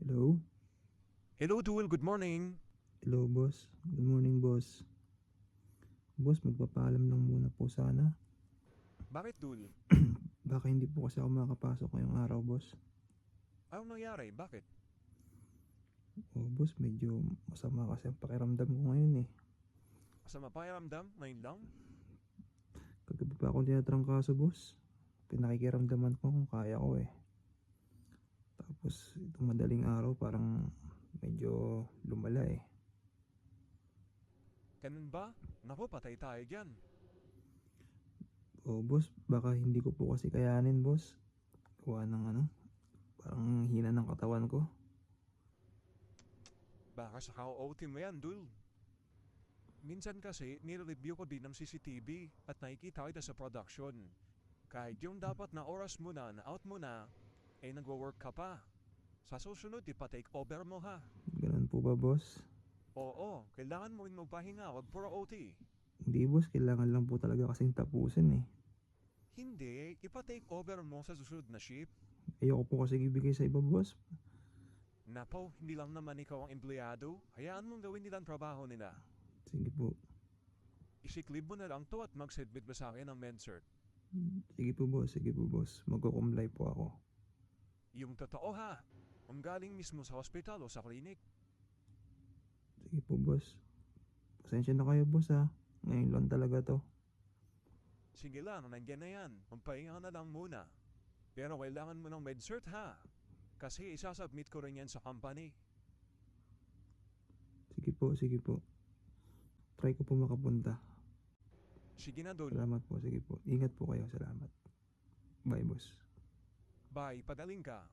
Hello? Hello, Dul. Good morning. Hello, boss. Good morning, boss. Boss, magpapaalam lang muna po sana. Bakit, Dul? Baka hindi po kasi ako makapasok ngayong araw, boss. Anong nangyari? Bakit? Boss, medyo masama kasi ang pakiramdam ko ngayon eh. Masama pakiramdam? Ngayon lang? Kagabi pa akong tinatrangkaso, boss. Pinakikiramdaman ko kung kaya ko eh. Tapos, itong madaling araw parang medyo lumala eh. Ganun ba? Naku, patay tayo dyan. Boss, baka hindi ko po kasi kayanin, boss. Gawa ng parang hina ng katawan ko. Baka sa ka-OT mo yan, Dul. Minsan kasi, nire-review ko din ng CCTV at nakikita kita sa production. Kahit yung dapat na oras mo na out mo na, nagwo-work ka pa. Sa susunod, ipa-take over mo ha. Ganun po ba, boss? Oo, kailangan mo rin magpahinga, wag puro OT. Hindi, boss. Kailangan lang po talaga kasing tapusin eh. Hindi, ipa-take over mo sa susunod na shift. Ayoko po kasi ibigay sa iba, boss. Napo, hindi lang naman ikaw ang empleyado. Hayaan mong gawin nila ang trabaho nila. Sige po. Isiklib mo na lang to at mag-submit mo sa akin ng MedCert. Sige po, boss. Sige po, boss. Magkukumlay po ako. Yung totoo ha, kung galing mismo sa hospital o sa klinik. Sige po, boss. Pasensya na kayo, boss ha. Ngayon lang talaga to. Sige lang, nandiyan na yan. Magpahinga ka na lang muna. Pero kailangan mo ng MedCert ha. Kasi isasubmit ko rin yan sa company. Sige po, sige po. Try ko po makapunta. Sige na Dul. Salamat po, sige po. Ingat po kayo. Salamat. Bye, boss. Bye, padaling ka.